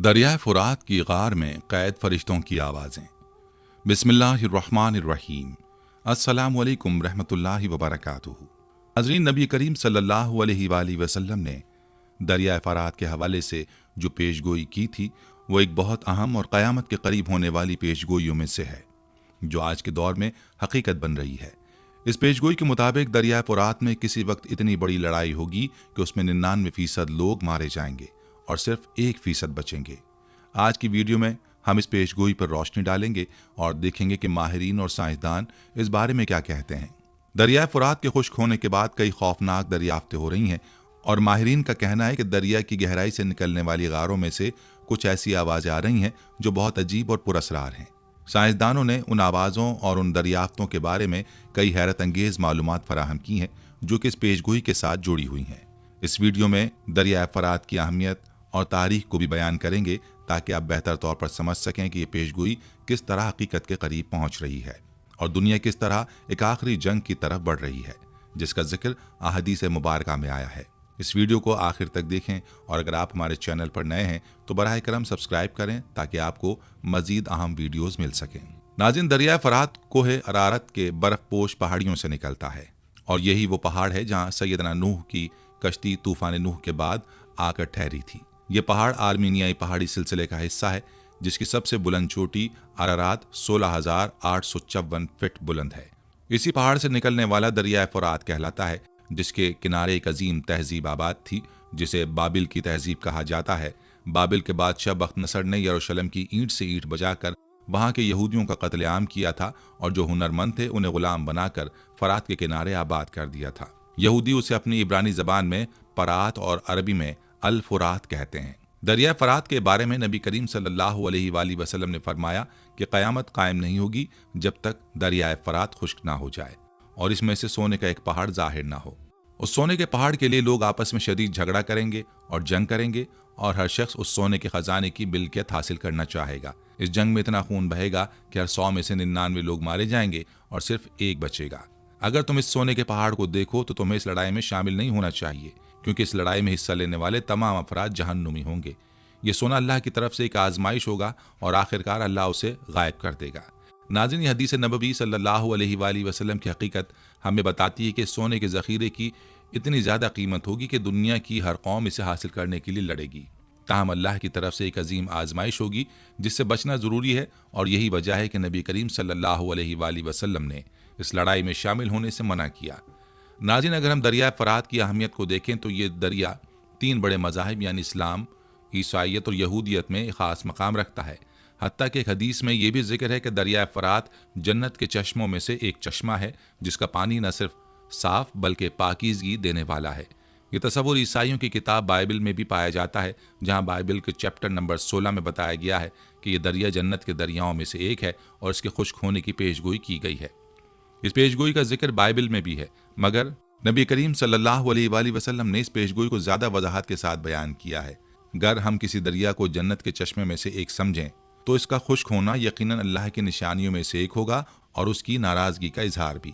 दरिया फुरात की गार में कैद फरिश्तों की आवाज़ें। बिस्मिल्लाहिर्रहमानिर्रहीम। अस्सलामु अलैकुम रहमतुल्लाहि व बरकातुहू। नाज़रीन, नबी करीम सल्लल्लाहु अलैहि वसल्लम ने दरिया फुरात के हवाले से जो पेशगोई की थी वो एक बहुत अहम और क़यामत के करीब होने वाली पेशगोइयों में से है, जो आज के दौर में हकीकत बन रही है। इस पेशगोई के मुताबिक दरिया फुरात में किसी वक्त इतनी बड़ी लड़ाई होगी कि उसमें 99% लोग मारे जाएंगे और सिर्फ 1% बचेंगे। आज की वीडियो में हम इस पेशगोई पर रोशनी डालेंगे और देखेंगे कि माहिरीन और साइंसदान इस बारे में क्या कहते हैं। दरिया फुरात के खुश्क होने के बाद कई खौफनाक दरियाफ्तें हो रही हैं और माहिरीन का कहना है कि दरिया की गहराई से निकलने वाली गारों में से कुछ ऐसी आवाज़ें आ रही हैं जो बहुत अजीब और पुरअसरार हैं। साइंसदानों ने उन आवाज़ों और उन दरियाफ्तों के बारे में कई हैरत अंगेज मालूमात फराहम की हैं जो कि इस पेशगोई के साथ जुड़ी हुई हैं। इस वीडियो में दरिया फुरात की अहमियत और तारीख को भी बयान करेंगे ताकि आप बेहतर तौर पर समझ सकें कि ये पेशगोई किस तरह हकीकत के करीब पहुंच रही है और दुनिया किस तरह एक आखिरी जंग की तरफ बढ़ रही है, जिसका जिक्र अहादीस मुबारका में आया है। इस वीडियो को आखिर तक देखें और अगर आप हमारे चैनल पर नए हैं तो बराह करम सब्सक्राइब करें ताकि आपको मजीद अहम वीडियोस मिल सकें। नाज़रीन, दरिया फुरात कोहे अरारत के बर्फपोश पहाड़ियों से निकलता है और यही वो पहाड़ है जहाँ सैयदना नूह की कश्ती तूफान नूह के बाद आकर ठहरी थी। ये पहाड़ आर्मीनियाई पहाड़ी सिलसिले का हिस्सा है जिसकी सबसे बुलंद चोटी अरारात 16,854 फीट बुलंद है। इसी पहाड़ से निकलने वाला दरिया फुरात कहलाता है, जिसके किनारे एक अजीम तहजीब आबाद थी जिसे बाबिल की तहजीब कहा जाता है। बाबिल के बादशाह बख्तनसर ने यरूशलेम की ईंट से ईंट बजाकर वहां के यहूदियों का कत्लेआम किया था और जो हुनरमंद थे उन्हें गुलाम बनाकर फरात के किनारे आबाद कर दिया था। यहूदी उसे अपनी इब्रानी जबान में परात और अरबी में अल फुरात कहते हैं। दरिया फुरात के बारे में नबी करीम सल्लल्लाहु अलैहि वसल्लम ने फरमाया कि क़यामत कायम नहीं होगी जब तक दरिया फुरात खुश्क ना हो जाए और इसमें से सोने का एक पहाड़ जाहिर ना हो। उस सोने के पहाड़ के लिए लोग आपस में शदीद झगड़ा करेंगे और जंग करेंगे और हर शख्स उस सोने के खजाने की मिल्कियत हासिल करना चाहेगा। इस जंग में इतना खून बहेगा कि हर 100 में से 99 लोग मारे जाएंगे और सिर्फ एक बचेगा। अगर तुम इस सोने के पहाड़ को देखो तो तुम्हें इस लड़ाई में शामिल नहीं होना चाहिए, क्योंकि इस लड़ाई में हिस्सा लेने वाले तमाम अफराद जहन्नुमी होंगे। ये सोना अल्लाह की तरफ से एक आजमाइश होगा और आखिरकार अल्लाह उसे गायब कर देगा। नाज़रीन, हदीस नबवी सल्लल्लाहु अलैहि वसल्लम की हकीकत हमें बताती है कि सोने के ज़ख़ीरे की इतनी ज़्यादा कीमत होगी कि दुनिया की हर कौम इसे हासिल करने के लिए लड़ेगी। ताहम अल्लाह की तरफ से एक अजीम आजमाइश होगी जिससे बचना ज़रूरी है और यही वजह है कि नबी करीम सल्लल्लाहु अलैहि वसल्लम ने इस लड़ाई में शामिल होने से मना किया। नाज़रीन, अगर हम दरिया फुरात की अहमियत को देखें तो ये दरिया 3 बड़े मज़ाहिब यानी इस्लाम, ईसाईयत और यहूदियत में एक ख़ास मकाम रखता है। हत्ता कि एक हदीस में ये भी जिक्र है कि दरिया फुरात जन्नत के चश्मों में से एक चश्मा है जिसका पानी न सिर्फ साफ बल्कि पाकीज़गी देने वाला है। ये तसव्वुर ईसाइयों की किताब बाइबल में भी पाया जाता है, जहाँ बाइबल के चैप्टर नंबर 16 में बताया गया है कि यह दरिया जन्नत के दरियाओं में से एक है और इसके खुश्क होने की पेशगोई की गई है। इस पेशगोई का जिक्र बाइबल में भी है, मगर नबी करीम सल्लल्लाहु अलैहि वसल्लम ने इस पेशगोई को ज़्यादा वजाहत के साथ बयान किया है। अगर हम किसी दरिया को जन्नत के चश्मे में से एक समझें तो इसका खुश्क होना यकीनन अल्लाह की निशानियों में से एक होगा और उसकी नाराज़गी का इजहार भी।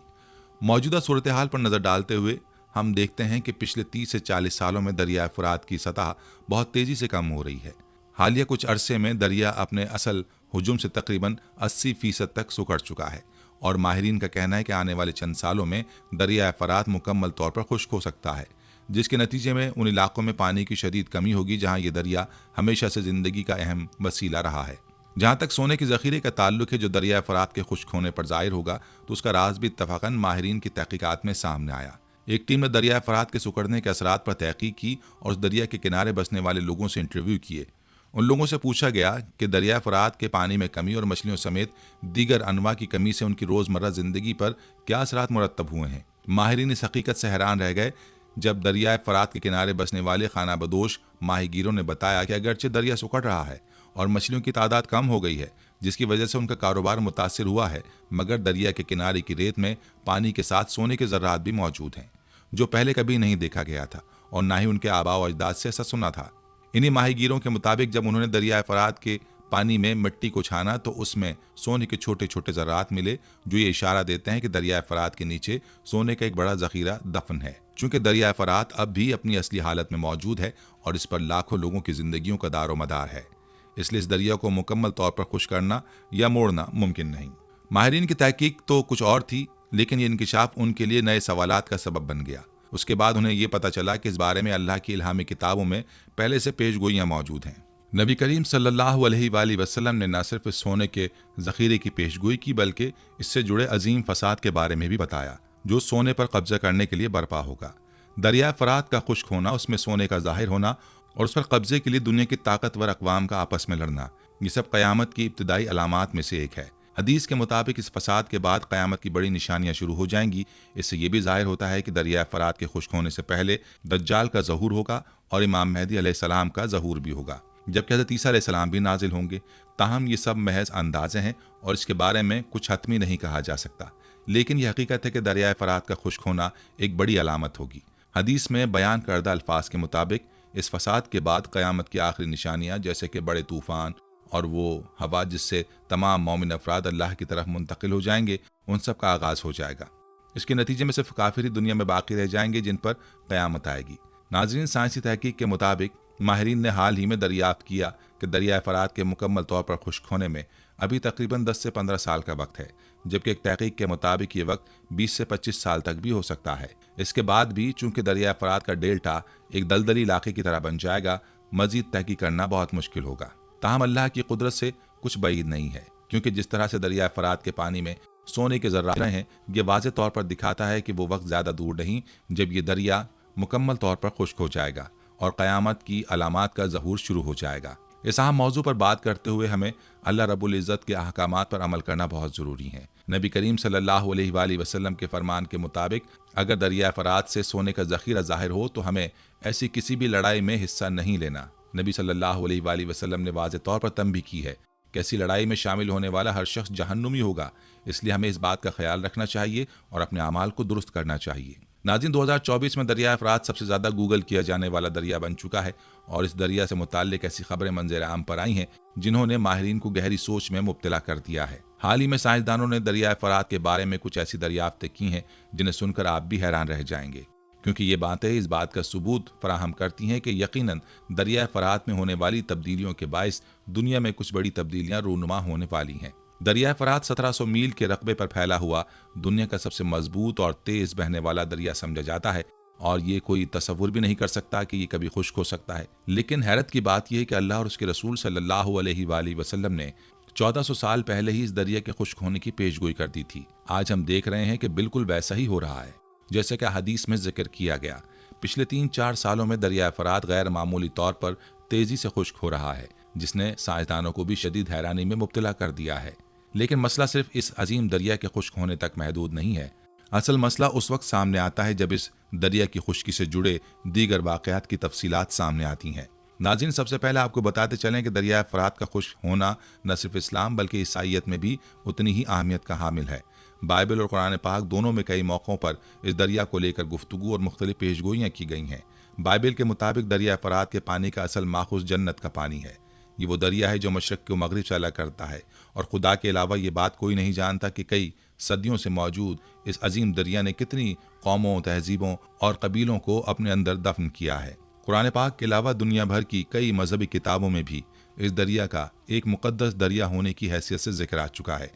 मौजूदा सूरत हाल पर नज़र डालते हुए हम देखते हैं कि पिछले 30 से 40 सालों में दरिया फुरात की सतह बहुत तेज़ी से कम हो रही है। हालिया कुछ अरसे में दरिया अपने असल हुजूम से तकरीबन 80% तक सुकड़ चुका है और माहिरीन का कहना है कि आने वाले चंद सालों में दरिया फुरात मुकम्मल तौर पर खुश्क हो सकता है, जिसके नतीजे में उन इलाकों में पानी की शदीद कमी होगी जहाँ ये दरिया हमेशा से ज़िंदगी का अहम वसीला रहा है। जहाँ तक सोने के ज़ख़ीरे का ताल्लुक है जो दरिया फुरात के खुश्क होने पर ज़ाहिर होगा, तो उसका राज भी इत्तफ़ाक़न माहिरीन की तहक़ीक़ात में सामने आया। एक टीम ने दरिया फुरात के सुकड़ने के असरात पर तहक़ीक़ की और उस दरिया के किनारे बसने वाले लोगों से इंटरव्यू किए। उन लोगों से पूछा गया कि दरिया फुरात के पानी में कमी और मछलियों समेत दीगर अनवा की कमी से उनकी रोज़मर्रा ज़िंदगी पर क्या असरात मुरत्तब हुए हैं। माहिरीन इस हकीकत से हैरान रह गए जब दरिया फुरात के किनारे बसने वाले खाना बदोश माहीगीरों ने बताया कि अगरचे दरिया सुकड़ रहा है और मछलियों की तादाद कम हो गई है, जिसकी वजह से उनका कारोबार मुतासिर हुआ है, मगर दरिया के किनारे की रेत में पानी के साथ सोने के ज़र्रात भी मौजूद हैं जो पहले कभी नहीं देखा गया था और ना ही उनके आबा व अजदाद से ऐसा सुना था। इन्हीं माहीगीरों के मुताबिक जब उन्होंने दरिया फुरात के पानी में मिट्टी को छाना तो उसमें सोने के छोटे छोटे ज़र्रात मिले जो ये इशारा देते हैं कि दरिया फुरात के नीचे सोने का एक बड़ा ज़ख़ीरा दफन है। चूँकि दरिया फुरात अब भी अपनी असली हालत में मौजूद है और इस पर लाखों लोगों की ज़िंदगियों का दारो मदार है। इसलिए इस दरिया को मुकम्मल तौर पर खुश करना या मोड़ना मुमकिन नहीं। माहिरीन की तहकीक तो कुछ और थी, लेकिन ये इंकिशाफ उनके लिए नए सवालात का सबब बन गया। उसके बाद उन्हें ये पता चला कि इस बारे में अल्लाह की इल्हामी किताबों में पहले से पेशगोइयाँ मौजूद हैं। नबी करीम सल्लल्लाहु अलैहि वसल्लम ने न सिर्फ इस सोने के ज़ख़ीरे की पेशगोई की, बल्कि इससे जुड़े अजीम फसाद के बारे में भी बताया जो सोने पर कब्जा करने के लिए बर्पा होगा। दरिया फ़रात का खुश्क होना, उसमें सोने का ज़ाहिर होना और उस पर कब्जे के लिए दुनिया की ताकतवर अक़वाम का आपस में लड़ना, ये सब क़यामत की इब्तिदाई अलामात में से एक है। हदीस के मुताबिक इस फसाद के बाद क़यामत की बड़ी निशानियां शुरू हो जाएंगी। इससे ये भी ज़ाहिर होता है कि दरिया फ़रात के खुश्क होने से पहले दज्जाल का ज़हूर होगा और इमाम मेहदी अलैहिस्सलाम का ज़हूर भी होगा, जबकि हज़रत ईसा अलैहिस्सलाम भी नाजिल होंगे। ताहम ये सब महज अंदाज़े हैं और इसके बारे में कुछ हतमी नहीं कहा जा सकता, लेकिन यह हकीकत है कि दरिया फ़रात का खुश्क होना एक बड़ी अलामत होगी। हदीस में बयान करदा अल्फाज के मुताबिक इस फसाद के बाद क़यामत की आखिरी निशानियाँ, जैसे कि बड़े तूफ़ान और वो हवा जिससे तमाम मोमिन अफराद अल्लाह की तरफ मुंतकिल हो जाएंगे, उन सब का आगाज़ हो जाएगा। इसके नतीजे में सिर्फ काफिर ही दुनिया में बाकी रह जाएंगे जिन पर क़यामत आएगी। नाज़रीन, साइंसी तहकीक के मुताबिक माहिरीन ने हाल ही में दरियाफ्त किया कि दरिया फ़रात के मुकम्मल तौर पर खुश्क होने में अभी तकरीबन 10 से 15 साल का वक्त है, जबकि एक तहकीक के मुताबिक ये वक्त 20 से 25 साल तक भी हो सकता है। इसके बाद भी चूंकि दरिया फ़रात का डेल्टा एक दलदली इलाके की तरह बन जाएगा, मज़ीद तहकीक करना बहुत मुश्किल होगा। ताहम अल्लाह की कुदरत से कुछ बईद नहीं है, क्योंकि जिस तरह से दरिया फ़रात के पानी में सोने के ज़र्रात हैं, ये वाज़ेह तौर पर दिखाता है कि वो वक्त ज़्यादा दूर नहीं जब ये दरिया मुकम्मल तौर पर खुश्क हो जाएगा और क़यामत की अलामात का ज़हूर शुरू हो जाएगा। इस अहम मौजू पर बात करते हुए हमें अल्लाह रब्बुल इज़्ज़त के अहकामात पर अमल करना बहुत ज़रूरी है। नबी करीम सल्लल्लाहु अलैहि वसल्लम के फरमान के मुताबिक अगर दरिया फ़रात से सोने का ज़ख़ीरा ज़ाहिर हो तो हमें ऐसी किसी भी लड़ाई में हिस्सा नहीं लेना। नबी सल्लल्लाहु अलैहि वसल्लम ने वाज़ेह तौर पर तंबीह की है कि ऐसी लड़ाई में शामिल होने वाला हर शख्स जहन्नुमी होगा, इसलिए हमें इस बात का ख्याल रखना चाहिए और अपने अमाल को दुरुस्त करना चाहिए। नाज़रीन, 2024 में दरिया फ़रात सबसे ज़्यादा गूगल किया जाने वाला दरिया बन चुका है और इस दरिया से मुताल्लिक ऐसी खबरें मंज़र आम पर आई हैं जिन्होंने माहिरीन को गहरी सोच में मुब्तला कर दिया है। हाल ही में साइंसदानों ने दरिया फ़रात के बारे में कुछ ऐसी दरियाफ्तें की हैं जिन्हें सुनकर आप भी हैरान रह जाएंगे, क्योंकि ये बातें इस बात का सबूत फराहम करती हैं कि यकीनन दरिया फ़रात में होने वाली तब्दीलियों के बाइस दुनिया में कुछ बड़ी तब्दीलियां रूनुमा होने वाली हैं। दरिया फ़रात 1700 मील के रकबे पर फैला हुआ दुनिया का सबसे मजबूत और तेज़ बहने वाला दरिया समझा जाता है और ये कोई तसव्वुर भी नहीं कर सकता कि ये कभी खुश्क हो सकता है। लेकिन हैरत की बात यह है कि अल्लाह और उसके रसूल सल्लल्लाहु अलैहि वसल्लम ने 1400 साल पहले ही इस दरिया के खुश्क होने की पेशगोई कर दी थी। आज हम देख रहे हैं कि बिल्कुल वैसा ही हो रहा है जैसे कि हदीस में जिक्र किया गया। पिछले 3-4 सालों में दरिया फ़रात गैर मामूली तौर पर तेज़ी से खुश्क हो रहा है, जिसने साइंसदानों को भी शदीद हैरानी में मुब्तला कर दिया है। लेकिन मसला सिर्फ इस अजीम दरिया के खुश्क होने तक महदूद नहीं है। असल मसला उस वक्त सामने आता है जब इस दरिया की खुश्की से जुड़े दीगर वाक़यात की तफसीलात सामने आती हैं। नाज़रीन, सबसे पहले आपको बताते चलें कि दरिया फ़रात का खुश्क होना न सिर्फ इस्लाम बल्कि ईसाईयत में भी उतनी ही अहमियत का हामिल है। बाइबल और कुरान पाक दोनों में कई मौक़ों पर इस दरिया को लेकर गुफ्तगू और मुख्तलिफ पेशगोइयाँ की गई हैं। बाइबल के मुताबिक दरिया फ़रात के पानी का असल माखुज़ जन्नत का पानी है। ये वो दरिया है जो मशरक़ को मगरिब से अलग करता है और खुदा के अलावा ये बात कोई नहीं जानता कि कई सदियों से मौजूद इस अजीम दरिया ने कितनी कौमों, तहजीबों और कबीलों को अपने अंदर दफन किया है। कुरान पाक के अलावा दुनिया भर की कई मजहबी किताबों में भी इस दरिया का एक मुक़द्दस दरिया होने की हैसियत से जिक्र आ चुका है।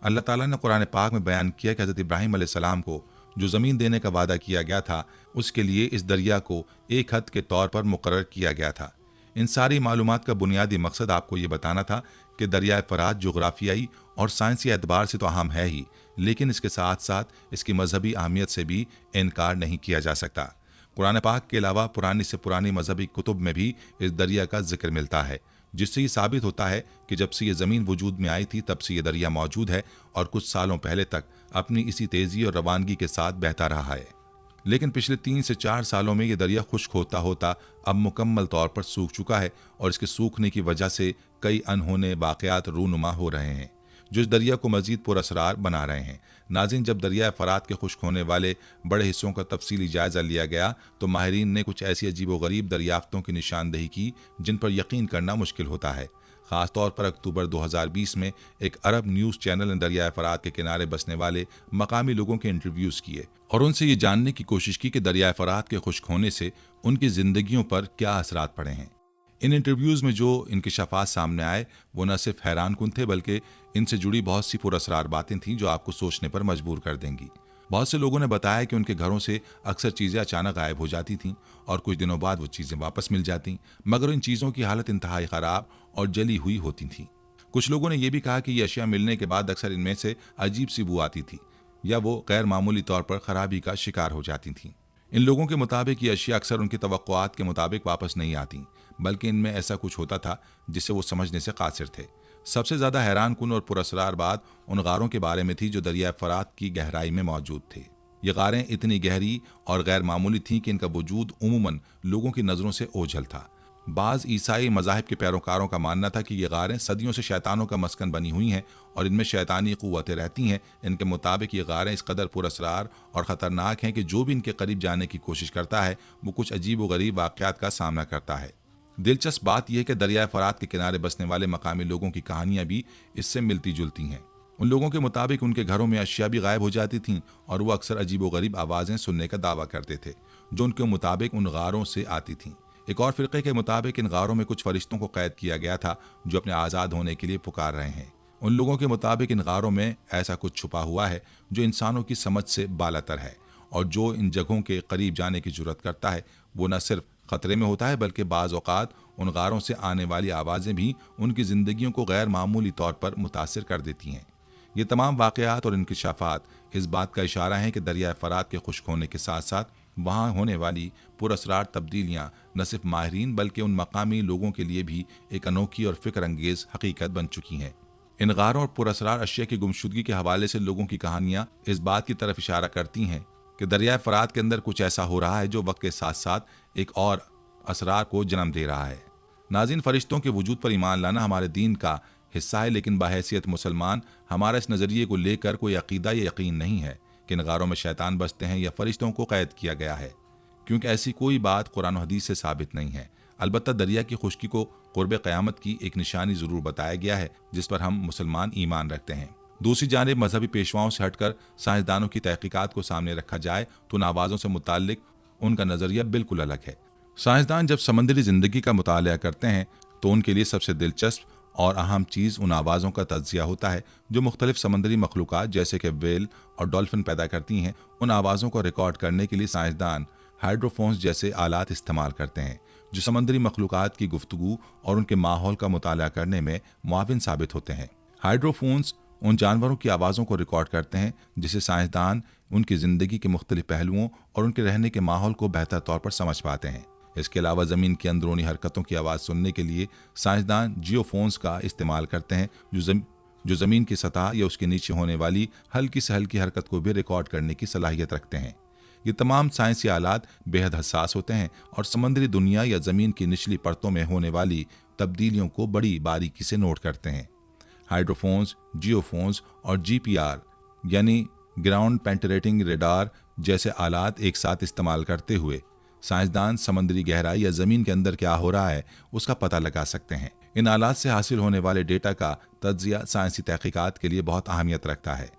अल्लाह ताला ने कुरान पाक में बयान किया कि हज़रत इब्राहीम अलैहिस्सलाम को जो ज़मीन देने का वादा किया गया था, उसके लिए इस दरिया को एक हद के तौर पर मुकर्रर किया गया था। इन सारी मालूमात का बुनियादी मकसद आपको ये बताना था कि दरिया फ़रात जोग्राफियाई और साइंसी एतबार से तो अहम है ही, लेकिन इसके साथ साथ इसकी मजहबी अहमियत से भी इनकार नहीं किया जा सकता। कुरान पाक के अलावा पुरानी से पुरानी मजहबी कुतुब में भी इस दरिया का जिक्र मिलता है, जिससे ये साबित होता है कि जब से ये ज़मीन वजूद में आई थी तब से ये दरिया मौजूद है और कुछ सालों पहले तक अपनी इसी तेज़ी और रवानगी के साथ बहता रहा है। लेकिन पिछले 3 से 4 सालों में ये दरिया खुश्क होता होता अब मुकम्मल तौर पर सूख चुका है और इसके सूखने की वजह से कई अनहोने वाक़यात रूनुमा हो रहे हैं जो इस दरिया को मज़ीद पुरअसरार बना रहे हैं। नाज़रीन, जब दरिया फ़रात के खुश्क होने वाले बड़े हिस्सों का तफसीली जायज़ा लिया गया तो माहिरीन ने कुछ ऐसी अजीबोगरीब दरियाफ्तों की निशानदेही की जिन पर यकीन करना मुश्किल होता है। ख़ास तौर पर अक्टूबर 2020 में एक अरब न्यूज़ चैनल ने दरिया फ़रात के किनारे बसने वाले मकामी लोगों के इंटरव्यूज़ किए और उनसे ये जानने की कोशिश की कि दरिया फ़रात के खुश्क होने से उनकी ज़िंदगियों पर क्या असरात पड़े हैं। इन इंटरव्यूज़ में जो इंकशाफात सामने आए वो न सिर्फ हैरानकुन थे बल्कि इनसे जुड़ी बहुत सी पुरअसरार बातें थीं जो आपको सोचने पर मजबूर कर देंगी। बहुत से लोगों ने बताया कि उनके घरों से अक्सर चीज़ें अचानक गायब हो जाती थीं और कुछ दिनों बाद वो चीज़ें वापस मिल जातीं, मगर इन चीज़ों की हालत इंतहाई ख़राब और जली हुई होती थी। कुछ लोगों ने यह भी कहा कि ये अशिया मिलने के बाद अक्सर इनमें से अजीब सी बू आती थी या वो गैर मामूली तौर पर खराबी का शिकार हो जाती थीं। इन लोगों के मुताबिक ये अशिया अक्सर उनकी तवक्कुआत के मुताबिक वापस नहीं आती, बल्कि इनमें ऐसा कुछ होता था जिससे वो समझने से कासिर थे। सबसे ज़्यादा हैरानकुन और पुरअसरार बात उन गारों के बारे में थी जो दरियाए फरात की गहराई में मौजूद थे। ये गारें इतनी गहरी और गैर मामूली थीं कि इनका वजूद उमूमन लोगों की नज़रों से ओझल था। बाज़ ईसाई मज़ाहिब के पैरोकारों का मानना था कि ये गारें सदियों से शैतानों का मस्कन बनी हुई हैं और इनमें शैतानी क़ुव्वतें रहती हैं। इनके मुताबिक ये गारें इस कदर पुरअसरार और ख़तरनाक हैं कि जो भी इनके करीब जाने की कोशिश करता है वो कुछ अजीब व गरीब वाक़यात का सामना करता है। दिलचस्प बात यह है कि दरियाए फरात के किनारे बसने वाले मकामी लोगों की कहानियाँ भी इससे मिलती जुलती हैं। उन लोगों के मुताबिक उनके घरों में अशिया भी गायब हो जाती थीं और वो अक्सर अजीब व गरीब आवाज़ें सुनने का दावा करते थे जो उनके मुताबिक उन गारों से आती थीं। एक और फ़िरक़े के मुताबिक इन गारों में कुछ फरिश्तों को कैद किया गया था जो अपने आज़ाद होने के लिए पुकार रहे हैं। उन लोगों के मुताबिक इन गारों में ऐसा कुछ छुपा हुआ है जो इंसानों की समझ से बालातर है और जो इन जगहों के करीब जाने की जुर्रत करता है वो न सिर्फ ख़तरे में होता है बल्कि बाज़ औक़ात उन गारों से आने वाली आवाज़ें भी उनकी ज़िंदगियों को गैर मामूली तौर पर मुतासिर कर देती हैं। ये तमाम वाक़यात और इंकशाफात इस बात का इशारा हैं कि दरियाए फरात के खुश्क होने के साथ साथ वहाँ होने वाली पुरअसरार तब्दीलियाँ न सिर्फ माहिरीन बल्कि उन मकामी लोगों के लिए भी एक अनोखी और फ़िक्र अंगेज़ हकीकत बन चुकी हैं। इन गारों और पुरअसरार अशिया की गुमशुदगी के हवाले से लोगों की कहानियाँ इस बात की तरफ इशारा करती हैं कि दरियाए फरात के अंदर कुछ ऐसा हो रहा है जो वक्त के साथ साथ एक और असरार को जन्म दे रहा है। नाज़रीन, फरिश्तों के वजूद पर ईमान लाना हमारे दीन का हिस्सा है, लेकिन बाहैसियत मुसलमान हमारा इस नज़रिए को लेकर कोई अकीदा या यकीन नहीं है कि इन गारों में शैतान बसते हैं या फरिश्तों को कैद किया गया है, क्योंकि ऐसी कोई बात कुरान और हदीस से साबित नहीं है। अलबत्ता दरिया की खुश्की को क़ुर्ब क़यामत की एक निशानी ज़रूर बताया गया है जिस पर हम मुसलमान ईमान रखते हैं। दूसरी जानिब मजहबी पेशवाओं से हटकर साइंसदानों की तहकीकात को सामने रखा जाए तो उन आवाज़ों से मुताल्लिक उनका नज़रिया बिल्कुल अलग है। साइंसदान जब समंदरी ज़िंदगी का मुताला करते हैं तो उनके लिए सबसे दिलचस्प और अहम चीज़ उन आवाज़ों का तज्ज़िया होता है जो मुख्तलिफ समंदरी मखलूक़ात जैसे कि वेल और डॉल्फिन पैदा करती हैं। उन आवाज़ों को रिकॉर्ड करने के लिए साइंसदान हाइड्रोफोन्स जैसे आलात इस्तेमाल करते हैं जो समंदरी मखलूक़ात की गुफ्तगू और उनके माहौल का मुताला करने में मुआविन साबित होते हैं। हाइड्रोफोन्स उन जानवरों की आवाज़ों को रिकॉर्ड करते हैं जिसे साइंसदान उनकी ज़िंदगी के मुख्तलिफ पहलुओं और उनके रहने के माहौल को बेहतर तौर पर समझ पाते हैं। इसके अलावा ज़मीन की अंदरूनी हरकतों की आवाज़ सुनने के लिए साइंसदान जियोफोन्स का इस्तेमाल करते हैं जो ज़मीन की सतह या उसके नीचे होने वाली हल्की से हल्की हरकत को भी रिकॉर्ड करने की सलाहियत रखते हैं। ये तमाम साइंसी आलात बेहद हसास होते हैं और समंदरी दुनिया या ज़मीन की निचली परतों में होने वाली तब्दीलियों को बड़ी बारीकी से नोट करते हैं। हाइड्रोफोन्स, जियोफोन्स और GPR यानी ग्राउंड पेंटरेटिंग रेडार जैसे आलात एक साथ इस्तेमाल करते हुए साइंसदान समंदरी गहराई या ज़मीन के अंदर क्या हो रहा है उसका पता लगा सकते हैं। इन आलात से हासिल होने वाले डेटा का तज्ज़िया साइंसी तहकीकात के लिए बहुत अहमियत रखता है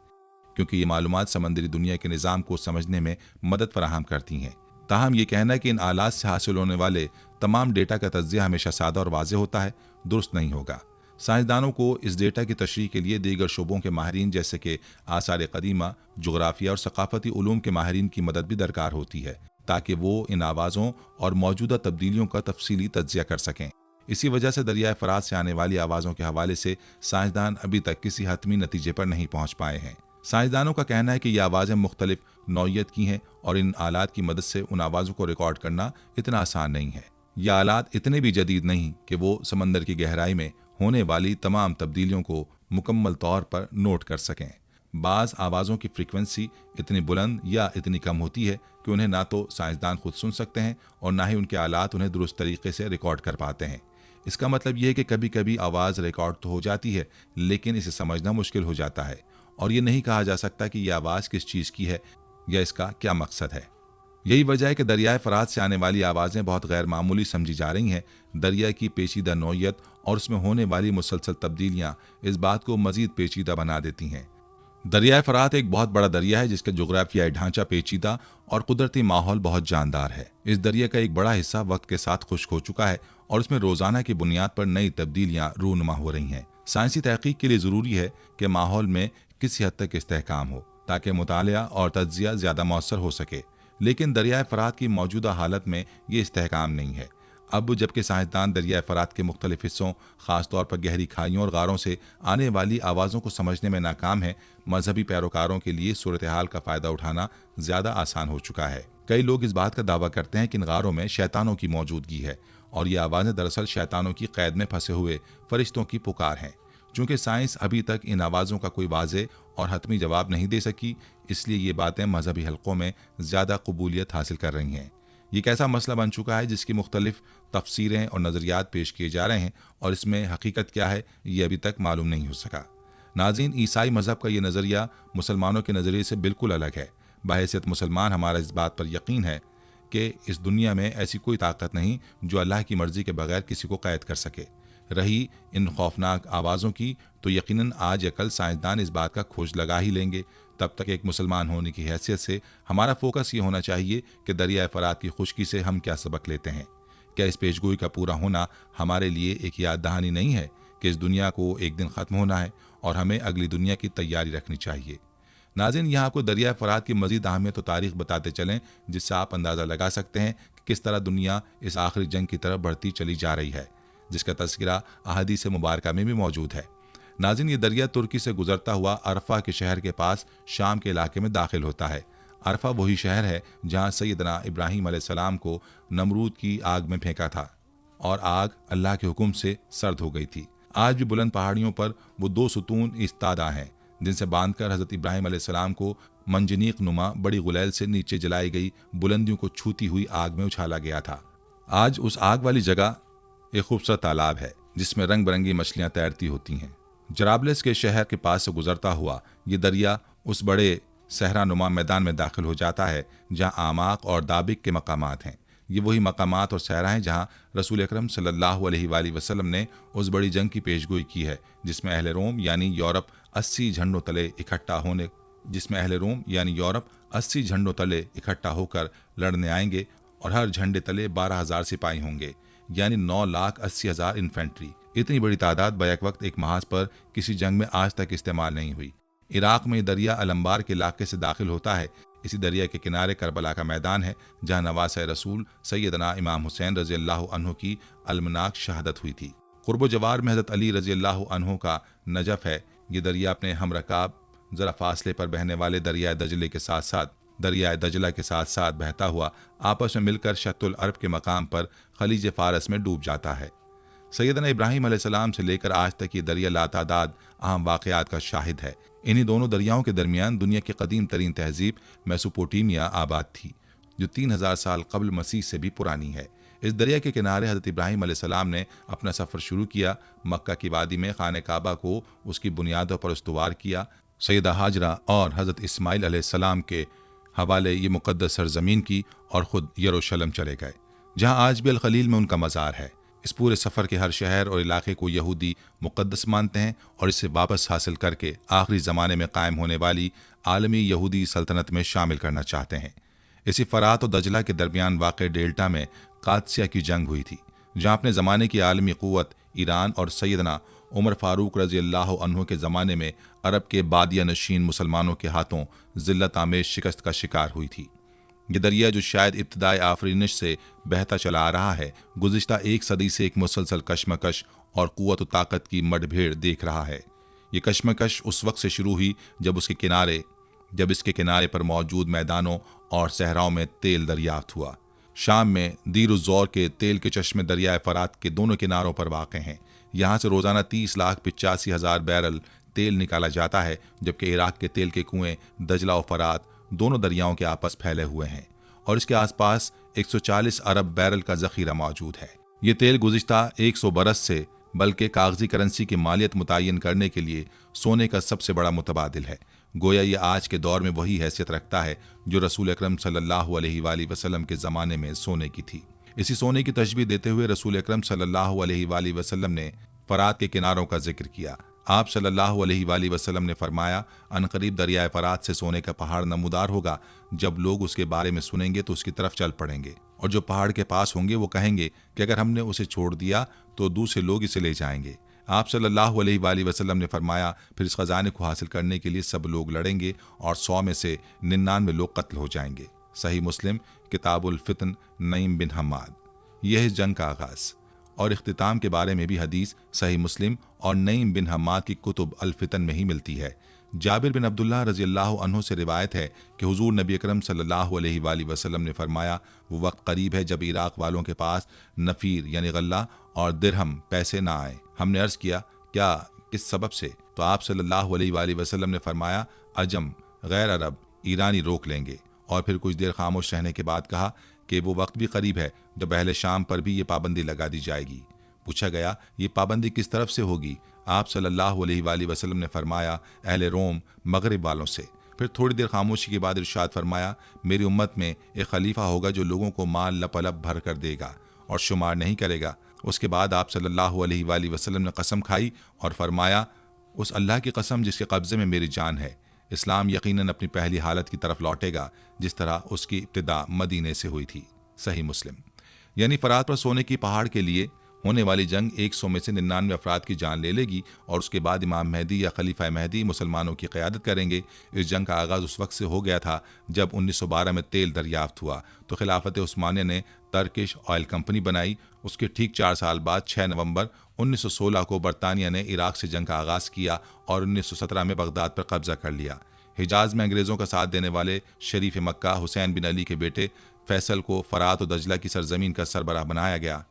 क्योंकि ये मालूमात समंदरी दुनिया के निज़ाम को समझने में मदद फराहम करती हैं। ताहम ये कहना कि इन आलात से हासिल होने वाले तमाम डेटा का तज्ज़िया हमेशा सादा और वाज़ेह होता है दुरुस्त नहीं होगा। साइंसदानों को इस डेटा की तशरीह के लिए दीगर शोबों के माहिरीन जैसे कि आसार क़दीमा, जोग्राफिया और सकाफ़ती उलूम के माहिरीन की मदद भी दरकार होती है ताकि वो इन आवाज़ों और मौजूदा तब्दीलियों का तफसीली तज्ज़िया कर सकें। इसी वजह से दरियाए फरात से आने वाली आवाज़ों के हवाले से साइंसदान अभी तक किसी हतमी नतीजे पर नहीं पहुँच पाए हैं। साइंसदानों का कहना है कि ये आवाज़ें मुख्तलिफ नौइयत की हैं और इन आलात की मदद से उन आवाज़ों को रिकॉर्ड करना इतना आसान नहीं है। ये आलात इतने भी जदीद नहीं कि वो समंदर की गहराई में होने वाली तमाम तब्दीलियों को मुकम्मल तौर पर नोट कर सकें। बाज़ आवाज़ों की फ्रीक्वेंसी इतनी बुलंद या इतनी कम होती है कि उन्हें ना तो साइंसदान खुद सुन सकते हैं और ना ही उनके आलात उन्हें दुरुस्त तरीके से रिकॉर्ड कर पाते हैं। इसका मतलब यह है कि कभी कभी आवाज़ रिकॉर्ड तो हो जाती है लेकिन इसे समझना मुश्किल हो जाता है और ये नहीं कहा जा सकता कि यह आवाज़ किस चीज़ की है या इसका क्या मकसद है। यही वजह है कि दरियाए फरात से आने वाली आवाज़ें बहुत गैर मामूली समझी जा रही हैं। दरिया की पेचीदा नौइयत और उसमें होने वाली मुसलसल तब्दीलियाँ इस बात को मज़ीद पेचीदा बना देती हैं। दरियाए फरात एक बहुत बड़ा दरिया है जिसका जोग्राफियाई ढांचा पेचीदा और कुदरती माहौल बहुत जानदार है। इस दरिया का एक बड़ा हिस्सा वक्त के साथ खुश्क हो चुका है और उसमें रोजाना की बुनियाद पर नई तब्दीलियां रूनुमा हो रही हैं। साइंसी तहकीक के लिए जरूरी है कि माहौल में किसी हद तक इस्तेहकाम हो ताकि मुतालिया और तज्जिया ज्यादा मौसर हो सके, लेकिन दरियाए फरात की मौजूदा हालत में ये इस्तेहकाम नहीं है। अब जबकि साइंसदान दरियाए फरात के मुख्तलिफ हिस्सों, खासतौर पर गहरी खाइयों और गारों से आने वाली आवाज़ों को समझने में नाकाम है, मजहबी पैरोकारों के लिए सूरत हाल का फ़ायदा उठाना ज़्यादा आसान हो चुका है। कई लोग इस बात का दावा करते हैं कि इन गारों में शैतानों की मौजूदगी है और ये आवाज़ें दरअसल शैतानों की कैद में फंसे हुए फरिश्तों की पुकार हैं। चूँकि साइंस अभी तक इन आवाज़ों का कोई वाज़े और हतमी जवाब नहीं दे सकी, इसलिए ये बातें मजहबी हलकों में ज़्यादा कबूलियत हासिल कर रही हैं। ये एक ऐसा मसला बन चुका है जिसकी मुख्तलिफ तफसीरें और नज़रियात पेश किए जा रहे हैं और इसमें हकीकत क्या है ये अभी तक मालूम नहीं हो सका। नाज़रीन, ईसाई मज़हब का ये नज़रिया मुसलमानों के नज़रिए से बिल्कुल अलग है। बहैसियत मुसलमान हमारा इस बात पर यकीन है कि इस दुनिया में ऐसी कोई ताकत नहीं जो अल्लाह की मर्ज़ी के बगैर किसी को कैद कर सके। रही इन खौफनाक आवाज़ों की, तो यकीनन आज या कल साइंसदान इस बात का खोज लगा ही लेंगे। तब तक एक मुसलमान होने की हैसियत से हमारा फोकस ये होना चाहिए कि दरियाए फरात की खुश्की से हम क्या सबक लेते हैं। क्या इस पेशगोई का पूरा होना हमारे लिए एक याद दहानी नहीं है कि इस दुनिया को एक दिन ख़त्म होना है और हमें अगली दुनिया की तैयारी रखनी चाहिए। नाज़रीन, यहाँ आपको दरियाए फरात की मज़ीद अहमियत और तारीख़ बताते चलें, जिससे आप अंदाज़ा लगा सकते हैं कि किस तरह दुनिया इस आखिरी जंग की तरफ बढ़ती चली जा रही है, जिसका तज़किरा अहादीस मुबारका में भी मौजूद है। नाज़रीन, ये दरिया तुर्की से गुजरता हुआ अरफा के शहर के पास शाम के इलाके में दाखिल होता है। अरफा वही शहर है जहाँ सैयदना इब्राहीम अलैहिस्सलाम को नमरूद की आग में फेंका था और आग अल्लाह के हुक्म से सर्द हो गई थी। आज भी बुलंद पहाड़ियों पर वो 2 सुतून इस्तादा हैं जिनसे बांधकर हज़रत इब्राहीम अलैहिस्सलाम को मंजनीक नुमा बड़ी गुलैल से नीचे जलाई गई बुलंदियों को छूती हुई आग में उछाला गया था। आज उस आग वाली जगह एक खूबसूरत तालाब है जिसमें रंग बिरंगी मछलियाँ तैरती होती हैं। जराबलस के शहर के पास से गुजरता हुआ ये दरिया उस बड़े सहरा नुमा मैदान में दाखिल हो जाता है जहाँ आमाक और दाबिक के मकामात हैं। ये वही मकामात और सहरा हैं जहाँ रसूल अकरम सल्लल्लाहु अलैहि वसल्लम ने उस बड़ी जंग की पेशगोई की है जिसमें अहले रोम यानी यूरोप 80 झंडों तले इकट्ठा होकर लड़ने आएंगे और हर झंडे तले 12,000 सिपाही होंगे, यानी 9,80,000 इन्फेंट्री। इतनी बड़ी तादाद बैक वक्त एक महाज पर किसी जंग में आज तक इस्तेमाल नहीं हुई। इराक में दरिया अलंबार के इलाके से दाखिल होता है। इसी दरिया के किनारे करबला का मैदान है जहाँ नवासे रसूल सैयदना इमाम हुसैन रजी अल्लाह अन्हु की अलमनाक शहादत हुई थी। कुर्बो जवार में हज़रत अली रजी अल्लाह अन्हु का नजफ है। ये दरिया अपने हम रकाब ज़रा फासले पर बहने वाले दरियाए दजला के साथ साथ बहता हुआ आपस में मिलकर शत्तुल अरब के मकाम पर खलीज फारस में डूब जाता है। सैयदना इब्राहीम अलैहिस्सलाम से लेकर आज तक ये दरिया लातादाद अहम वाक़यात का शाहिद है। इन्हीं दोनों दरियाओं के दरमियान दुनिया की कदीम तरीन तहजीब मेसोपोटामिया आबाद थी, जो 3000 साल कबल मसीह से भी पुरानी है। इस दरिया के किनारे हज़रत इब्राहीम अलैहिस्सलाम ने अपना सफ़र शुरू किया। मक्का की वादी में खाने काबा को उसकी बुनियादों पर उस्तवार किया। सैयदा हाजरा और हज़रत इस्माइल अलैहिस्सलाम के हवाले ये मुक़द्दस सरज़मीन की और ख़ुद यरूशलेम चले गए, जहाँ आज भी अल खलील में उनका मज़ार है। इस पूरे सफ़र के हर शहर और इलाके को यहूदी मुक़द्दस मानते हैं और इसे वापस हासिल करके आखिरी ज़माने में कायम होने वाली आलमी यहूदी सल्तनत में शामिल करना चाहते हैं। इसी फ़रात और दजला के दरमियान वाक़ डेल्टा में कादसिया की जंग हुई थी, जहाँ अपने ज़माने की आलमी क़ुव्वत ईरान और सैयदना उमर फ़ारूक रज़ी अल्लाह अन्हु के ज़माने में अरब के बादिया नशीन मुसलमानों के हाथों ज़िल्लत आमेज़ शिकस्त का शिकार हुई थी। ये दरिया जो शायद इब्तिदाई आफरीनिश से बहता चला आ रहा है, गुज़िश्ता 1 सदी से एक मुसलसल कशमकश और क़ुव्वत व ताकत की मठभेड़ देख रहा है। ये कशमकश उस वक्त से शुरू हुई जब इसके किनारे पर मौजूद मैदानों और सहराओं में तेल दरियाफ्त हुआ। शाम में दीर-उज़-ज़ौर के तेल के चश्मे दरियाए फ़रात के दोनों किनारों पर वाक़ हैं। यहाँ से रोज़ाना 30,85,000 बैरल तेल निकाला जाता है, जबकि इराक के तेल के कुएँ दजला और फ़रात दोनों दरियाओं के आपस फैले हुए हैं और इसके आसपास 140 अरब बैरल का ज़ख़ीरा मौजूद है। ये तेल गुज़िश्ता 100 बरस से बल्कि कागज़ी करेंसी की मालियत मुतय्यन करने के लिए सोने का सबसे बड़ा मुतबादिल है। गोया ये आज के दौर में वही हैसियत रखता है जो रसूल अकरम सल्लल्लाहु अलैहि वसल्लम के ज़माने में सोने की थी। इसी सोने की तशबीह देते हुए रसूल अकरम सल्लल्लाहु अलैहि वसल्लम ने फ़रात के किनारों का जिक्र किया। आप सल्लल्लाहु अलैहि वसल्लम ने फरमाया, अनकरीब दरियाए फरात से सोने का पहाड़ नमूदार होगा। जब लोग उसके बारे में सुनेंगे तो उसकी तरफ चल पड़ेंगे, और जो पहाड़ के पास होंगे वो कहेंगे कि अगर हमने उसे छोड़ दिया तो दूसरे लोग इसे ले जाएंगे। आप सल्लल्लाहु अलैहि वसल्लम ने फरमाया, फिर इस खजाने को हासिल करने के लिए सब लोग लड़ेंगे और 100 में से 99 लोग कत्ल हो जाएंगे। सही मुस्लिम किताबुल फितन नईम बिन हम्माद। यह है जंग का आगाज और इख्तिताम के बारे में भी हदीस सही मुस्लिम और नईम बिन हम्माद की कुतुब अल फितन में ही मिलती है। जाबिर बिन अब्दुल्लाह रज़ी अल्लाह अन्हु से रिवायत है कि हुजूर नबी अकरम सल्लल्लाहु अलैहि वसल्लम ने फरमाया, वो वक्त करीब है जब इराक वालों के पास नफ़ीर यानी गल्ला और दिरहम पैसे ना आए। हमने अर्ज़ किया, क्या किस सबब से? तो आप सल्लल्लाहु अलैहि वसल्लम ने फरमाया, अजम गैर अरब ईरानी रोक लेंगे। और फिर कुछ देर खामोश रहने के बाद कहा कि वो वक्त भी करीब है जब अहले शाम पर भी ये पाबंदी लगा दी जाएगी। पूछा गया, ये पाबंदी किस तरफ से होगी? आप सल्लल्लाहु अलैहि वसल्लम ने फरमाया, अहले रोम मगरिब वालों से। फिर थोड़ी देर खामोशी के बाद इरशाद फरमाया, मेरी उम्मत में एक खलीफा होगा जो लोगों को माल लपलप भर कर देगा और शुमार नहीं करेगा। उसके बाद आप सल्लल्लाहु अलैहि वसल्लम ने कसम खाई और फरमाया, उस अल्लाह की कसम जिसके कब्जे में मेरी जान है, इस्लाम यकीनन अपनी पहली हालत की तरफ लौटेगा जिस तरह उसकी इब्तिदा मदीने से हुई थी। सही मुस्लिम। यानी फरात पर सोने की पहाड़ के लिए होने वाली जंग 100 में से 99 अफराद की जान ले लेगी और उसके बाद इमाम मेहदी या खलीफा मेहदी मुसलमानों की क़यादत करेंगे। इस जंग का आगाज़ उस वक्त से हो गया था जब 1912 में तेल दरियाफ्त हुआ तो खिलाफत उस्मानिया ने टर्किश ऑयल कंपनी बनाई। उसके ठीक 4 साल बाद 6 नवंबर 1916 को बरतानिया ने इराक से जंग का आगाज़ किया और 1917 में बगदाद पर कब्जा कर लिया। हिजाज में अंग्रेज़ों का साथ देने वाले शरीफ मक्का हुसैन बिन अली के बेटे फैसल को फरात और दजला की सरजमीन का सरबराह बनाया गया।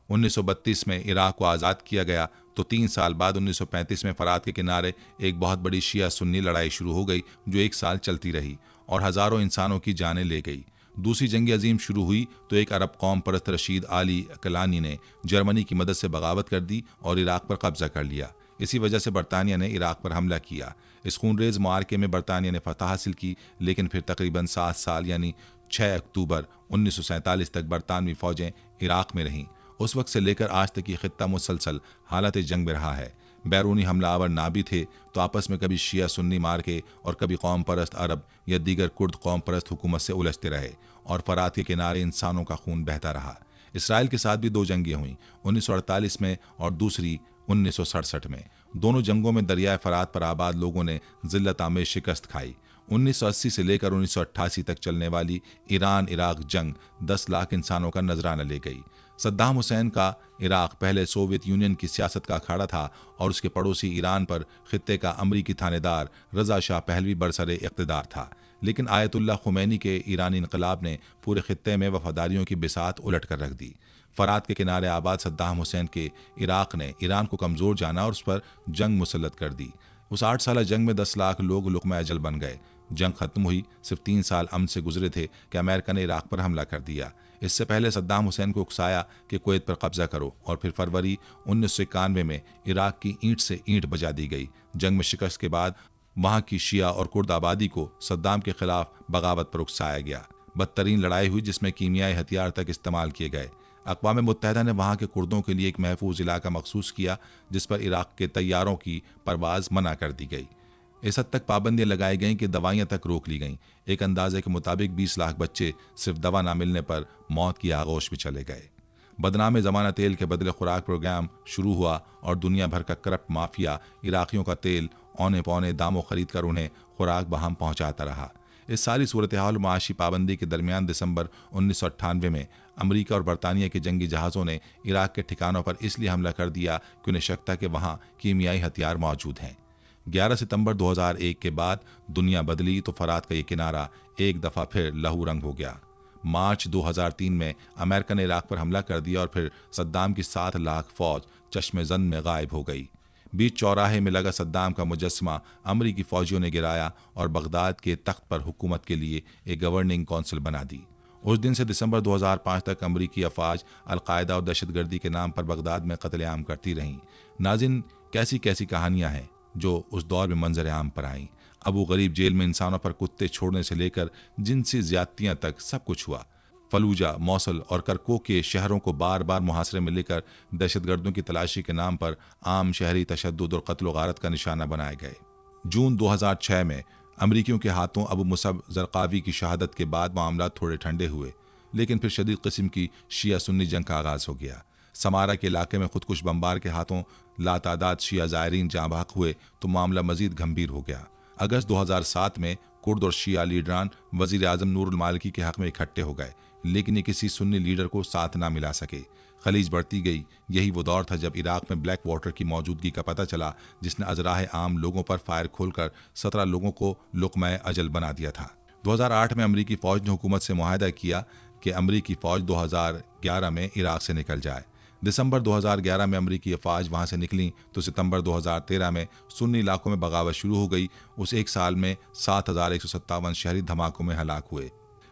1932 में इराक को आज़ाद किया गया तो 3 साल बाद 1935 में फरात के किनारे एक बहुत बड़ी शिया सुन्नी लड़ाई शुरू हो गई जो 1 साल चलती रही और हज़ारों इंसानों की जानें ले गई। दूसरी जंग अजीम शुरू हुई तो एक अरब कौम परस्त रशीद आली कलानी ने जर्मनी की मदद से बगावत कर दी और इराक पर कब्जा कर लिया। इसी वजह से बरतानिया ने इराक पर हमला किया। इस खूनरेज मार्के में बरतानिया ने फतह हासिल की, लेकिन फिर तकरीबन 7 साल यानी 6 अक्टूबर 1947 तक बरतानवी फौजें इराक में रहीं। उस वक्त से लेकर आज तक ये खित्ता मुसलसल हालत जंग में रहा है। बैरूनी हमलावर ना भी थे तो आपस में कभी शिया सुन्नी मार के और कभी कौम परस्त अरब या दीगर कुर्द कौम परस्त हुकूमत से उलझते रहे और फरात के किनारे इंसानों का खून बहता रहा। इसराइल के साथ भी 2 जंगें हुईं, 1948 में और दूसरी 1967 में। दोनों जंगों में दरियाए फरात पर आबाद लोगों ने जिल्लत आमेज शिकस्त खाई। 1980 से लेकर 1988 तक चलने वाली ईरान इराक जंग 10 लाख इंसानों का नजराना ले गई। सद्दाम हुसैन का इराक पहले सोवियत यूनियन की सियासत का अखाड़ा था और उसके पड़ोसी ईरान पर खित्ते का अमरीकी थानेदार रजा शाह पहलवी बरसरे इक़्तिदार था। लेकिन आयतुल्लाह खुमैनी के ईरानी इनकलाब ने पूरे खित्ते में वफादारियों की बिसात उलट कर रख दी। फरात के किनारे आबाद सद्दाम हुसैन के इराक ने ईरान को कमज़ोर जाना और उस पर जंग मुसल्लत कर दी। उस 8 साल जंग में 10 लाख लोग लुक़मा अजल बन गए। जंग खत्म हुई, सिर्फ 3 साल अमन से गुजरे थे कि अमेरिका ने इराक पर हमला कर दिया। इससे पहले सद्दाम हुसैन को उकसाया कि कुवैत पर कब्जा करो और फिर फरवरी 1991 में इराक की ईंट से ईंट बजा दी गई। जंग में शिकस्त के बाद वहाँ की शिया और कुर्द आबादी को सद्दाम के खिलाफ बगावत पर उकसाया गया। बदतरीन लड़ाई हुई जिसमें कीमियाई हथियार तक इस्तेमाल किए गए। अक़वाम मुत्तहिदा ने वहाँ के कुर्दों के लिए एक महफूज इलाका मखसूस किया जिस पर इराक के तैयारों की परवाज़ मना कर दी गई। इस हद तक पाबंदियां लगाई गईं कि दवाइयां तक रोक ली गईं। एक अंदाजे के मुताबिक 20 लाख बच्चे सिर्फ दवा ना मिलने पर मौत की आगोश में चले गए। बदनाम ज़माना तेल के बदले खुराक प्रोग्राम शुरू हुआ और दुनिया भर का करप्ट माफिया इराकियों का तेल औने पौने दामों खरीद कर उन्हें खुराक बहम पहुंचाता रहा। इस सारी सूरत हाल माशी पाबंदी के दरमियान दिसंबर 1998 में अमरीका और बरतानिया के जंगी जहाज़ों ने इराक के ठिकानों पर इसलिए हमला कर दिया कि उन्हें शक था कि वहाँ कीमियाई हथियार मौजूद हैं। 11 सितंबर 2001 के बाद दुनिया बदली तो फरात का ये किनारा एक दफ़ा फिर लहू रंग हो गया। मार्च 2003 में अमेरिका ने इराक पर हमला कर दिया और फिर सद्दाम की 7 लाख फौज चश्मे-जन में गायब हो गई। बीच चौराहे में लगा सद्दाम का मुजस्समा अमरीकी फौजियों ने गिराया और बगदाद के तख्त पर हुकूमत के लिए एक गवर्निंग काउंसिल बना दी। उस दिन से दिसंबर 2005 तक अमरीकी अफवाज अलकायदा और दहशतगर्दी के नाम पर बगदाद में कत्लेआम करती रहीं। नाज़िन, कैसी कैसी कहानियाँ हैं जो उस दौर में मंजर आम पर आईं। अबू गरीब जेल में इंसानों पर कुत्ते छोड़ने से लेकर जिनसी ज्यादतियाँ तक सब कुछ हुआ। फलूजा, मौसल और करकुक के शहरों को बार बार मुहासरे में लेकर दहशतगर्दों की तलाशी के नाम पर आम शहरी तशद्दुद और कत्ल गारत का निशाना बनाए गए। जून 2006 में अमरीकियों के हाथों अबू मुसब जरकावी की शहादत के बाद मामला थोड़े ठंडे हुए, लेकिन फिर शदीद किस्म की शिया सुन्नी जंग का आगाज हो गया। समारा के इलाके में खुदकुश बमबार के हाथों लातादाद शिया ज़ायरीन जहाँ बहक हुए तो मामला मजीद गंभीर हो गया। अगस्त 2007 में कुर्द और शिया लीडरान वजीर आजम नूरुल मालिकी के हक में इकट्ठे हो गए, लेकिन ये किसी सुन्नी लीडर को साथ ना मिला सके। खलीज बढ़ती गई। यही वो दौर था जब इराक में ब्लैक वाटर की मौजूदगी का पता चला, जिसने अजराह आम लोगों पर फायर खोलकर 17 लोगों को लुक़्मा अजल बना दिया था। 2008 में अमरीकी फ़ौज ने हुकूमत से मुआहदा किया कि अमरीकी फ़ौज 2011 में इराक से निकल जाए। दिसंबर 2011 में अमरीकी अफवाज वहाँ से निकली तो सितंबर 2013 में सुन्नी इलाकों में बगावत शुरू हो गई। उस एक साल में 7,157 शहरी धमाकों में हलाक हुए।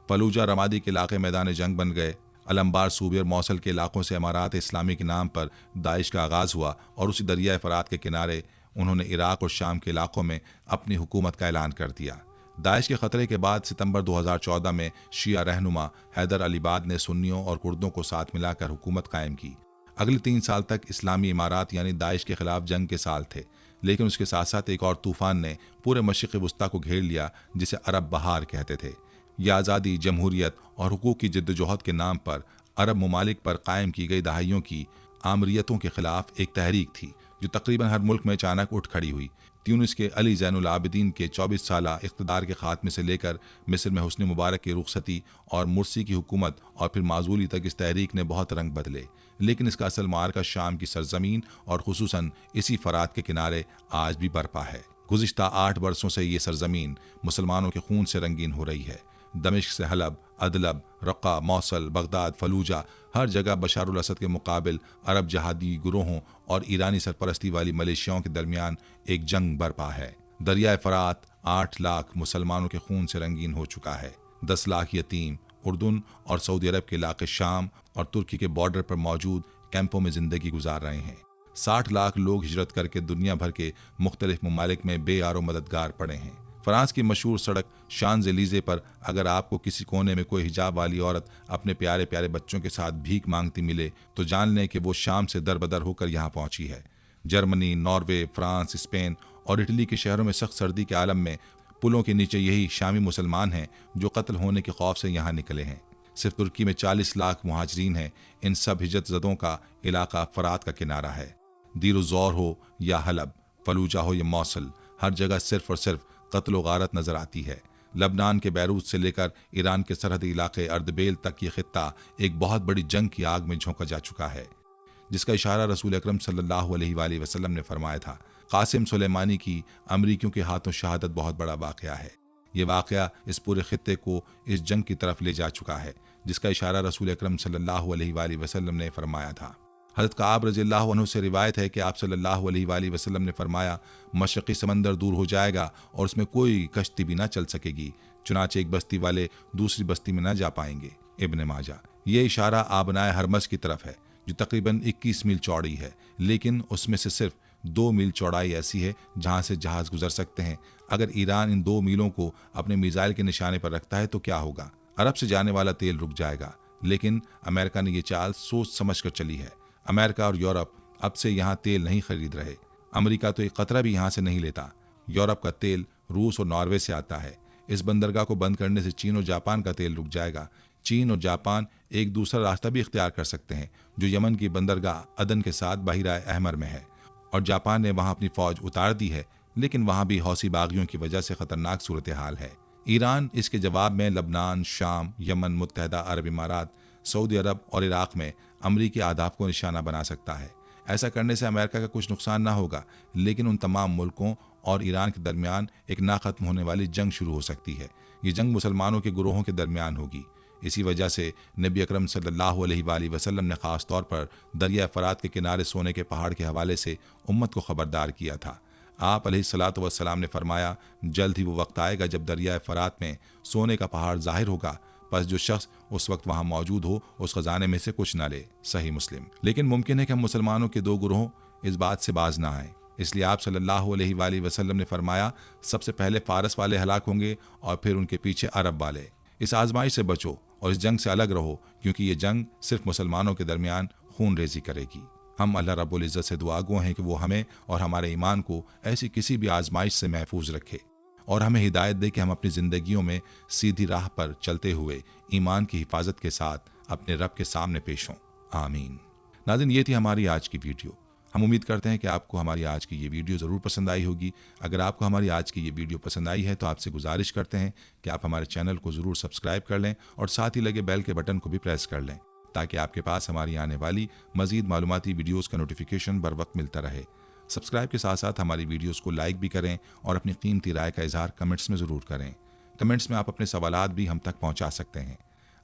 फलूजा रमादी के इलाके मैदान जंग बन गए। अलम्बार सूबे और मौसल के इलाकों से इमारात इस्लामी के नाम पर दाइश का आगाज़ हुआ और उसी दरिया फ़रात के किनारे उन्होंने इराक और शाम के इलाकों में अपनी हुकूमत का ऐलान कर दिया। दाइश के ख़तरे के बाद सितंबर 2014 में शिया रहनुमा हैदर अलीबाद ने सुन्नियों और कुर्दों को साथ मिलाकर हुकूमत कायम की। अगले 3 साल तक इस्लामी इमारात यानी दाइश के खिलाफ जंग के साल थे, लेकिन उसके साथ साथ एक और तूफान ने पूरे मशरिक़ वस्ता को घेर लिया, जिसे अरब बहार कहते थे। यह आज़ादी, जमहूरियत और हुकूक की जद्दोजहद के नाम पर अरब ममालिक पर कायम की गई दहाइयों की आमरियतों के खिलाफ एक तहरीक थी, जो तकरीबन हर मुल्क में अचानक उठ खड़ी हुई। ट्यूनिस के अली ज़ैनुल आबिदीन के 24 साला इक़्तिदार के खात्मे से लेकर मिस्र में हुस्न मुबारक की रुखसती और मुर्सी की हुकूमत और फिर माजूली तक इस तहरीक ने बहुत रंग बदले, लेकिन इसका असल मार्का शाम की सरजमीन और खुसूसन इसी फ़रात के किनारे आज भी बरपा है। गुज़िश्ता 8 बरसों से ये सरजमीन मुसलमानों के खून से रंगीन हो रही है। दमिश्क से हलब, अदलब, रक़्क़ा, मौसल, बगदाद, फलूजा, हर जगह बशारुल असद के मुकाबिल अरब जहादी गुरोहों और ईरानी सरपरस्ती वाली मलेशियाओं के दरमियान एक जंग बरपा है। दरियाए फ़रात 8 लाख मुसलमानों के खून से रंगीन हो चुका है। 10 लाख यतीम उर्दून और सऊदी अरब के इलाके शाम और तुर्की के बॉर्डर पर मौजूद कैंपों में ज़िंदगी गुजार रहे हैं। 60 लाख लोग हिजरत करके दुनिया भर के मुख्तलिफ ममालिक में बेयारो मददगार पड़े हैं। फ्रांस की मशहूर सड़क शांज़-एलीज़े पर अगर आपको किसी कोने में कोई हिजाब वाली औरत अपने प्यारे प्यारे बच्चों के साथ भीख मांगती मिले तो जान लें कि वो शाम से दरबदर होकर यहाँ पहुंची है। जर्मनी, नॉर्वे, फ्रांस, स्पेन और इटली के शहरों में सख्त सर्दी के आलम में पुलों के नीचे यही शामी मुसलमान हैं जो कत्ल होने के खौफ से यहाँ निकले हैं। सिर्फ तुर्की में 40 लाख मुहाजिरीन हैं। इन सब हिजरत ज़दों का इलाका फ़रात का किनारा है। दीर-उज़-ज़ौर हो या हलब, फलूजा हो या मौसल, हर जगह सिर्फ और सिर्फ कत्ल व गारत नजर आती है। लबनान के बैरूत से लेकर ईरान के सरहदी इलाके अर्दबेल तक ये खित्ता एक बहुत बड़ी जंग की आग में झोंका जा चुका है, जिसका इशारा रसूल अकरम सल्लल्लाहु अलैहि वसल्लम ने फरमाया था। कासिम सुलेमानी की अमरीकियों के हाथों शहादत बहुत बड़ा वाक़या है। ये वाक़या इस पूरे खित्ते को इस जंग की तरफ ले जा चुका है, जिसका इशारा रसूल अकरम सल्लल्लाहु अलैहि वसल्लम ने फरमाया था। हज़रत काब रज़ियल्लाहु अन्हु से रिवायत है कि आप सल्लल्लाहु अलैहि वसल्लम ने फरमाया, मशरक़ी समंदर दूर हो जाएगा और उसमें कोई कश्ती भी ना चल सकेगी, चुनाचे एक बस्ती वाले दूसरी बस्ती में ना जा पाएंगे। इब्न माजा। ये इशारा आबनाए हरमज़ की तरफ है, जो तकरीबन 21 मील चौड़ी है, लेकिन उसमें से सिर्फ 2 मील चौड़ाई ऐसी है जहाँ से जहाज़ गुजर सकते हैं। अगर ईरान इन 2 मीलों को अपने मिसाइल के निशाने पर रखता है तो क्या होगा? अरब से जाने वाला तेल रुक जाएगा। लेकिन अमेरिका ने ये चाल सोच समझ कर चली है। अमेरिका और यूरोप अब से यहाँ तेल नहीं खरीद रहे। अमेरिका तो एक कतरा भी यहाँ से नहीं लेता। यूरोप का तेल रूस और नॉर्वे से आता है। इस बंदरगाह को बंद करने से चीन और जापान का तेल रुक जाएगा। चीन और जापान एक दूसरा रास्ता भी इख्तियार कर सकते हैं, जो यमन की बंदरगाह अदन के साथ बहिरा अहमर में है, और जापान ने वहाँ अपनी फौज उतार दी है, लेकिन वहाँ भी हौसी बागियों की वजह से खतरनाक सूरत हाल है। ईरान इसके जवाब में लबनान, शाम, यमन, मुत्तहदा अरब इमारात, सऊदी अरब और इराक में अमरीकी आदाफ को निशाना बना सकता है। ऐसा करने से अमेरिका का कुछ नुकसान ना होगा, लेकिन उन तमाम मुल्कों और ईरान के दरमियान एक ना खत्म होने वाली जंग शुरू हो सकती है। ये जंग मुसलमानों के गुरोहों के दरमियान होगी। इसी वजह से नबी अकरम सल्लल्लाहु अलैहि वसल्लम ने ख़ास तौर पर दरिया फ़रात के किनारे सोने के पहाड़ के हवाले से उम्मत को ख़बरदार किया था। आप अलैहिस्सलातु वस्सलाम ने फरमाया, जल्द ही वो वक्त आएगा जब दरिया फ़रात में सोने का पहाड़ ज़ाहिर होगा, बस जो शख्स उस वक्त वहाँ मौजूद हो उस खजाने में से कुछ ना ले। सही मुस्लिम। लेकिन मुमकिन है कि हम मुसलमानों के 2 गुरोह इस बात से बाज ना आए। इसलिए आप सल्लल्लाहु अलैहि वसल्लम ने फरमाया, सबसे पहले फ़ारस वाले हलाक होंगे और फिर उनके पीछे अरब वाले। इस आजमाइश से बचो और इस जंग से अलग रहो, क्योंकि ये जंग सिर्फ मुसलमानों के दरमियान खून रेजी करेगी। हम अल्लाह रब्बुल इज़्ज़त से दुआगो हैं कि वो हमें और हमारे ईमान को ऐसी किसी भी आजमाइश से महफूज रखे और हमें हिदायत दे कि हम अपनी ज़िंदगियों में सीधी राह पर चलते हुए ईमान की हिफाजत के साथ अपने रब के सामने पेश हों। आमीन। नाज़रीन, ये थी हमारी आज की वीडियो। हम उम्मीद करते हैं कि आपको हमारी आज की ये वीडियो ज़रूर पसंद आई होगी। अगर आपको हमारी आज की ये वीडियो पसंद आई है तो आपसे गुजारिश करते हैं कि आप हमारे चैनल को ज़रूर सब्सक्राइब कर लें और साथ ही लगे बेल के बटन को भी प्रेस कर लें, ताकि आपके पास हमारी आने वाली मज़ीद मालूमाती वीडियोज़ का नोटिफिकेशन बर वक्त मिलता रहे। सब्सक्राइब के साथ साथ हमारी वीडियोज़ को लाइक भी करें और अपनी कीमती राय का इजहार कमेंट्स में ज़रूर करें। कमेंट्स में आप अपने सवालात भी हम तक पहुँचा सकते हैं।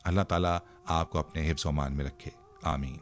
अल्लाह ताला आपको अपने हिफ्ज़ व अमान में रखे। आमीन।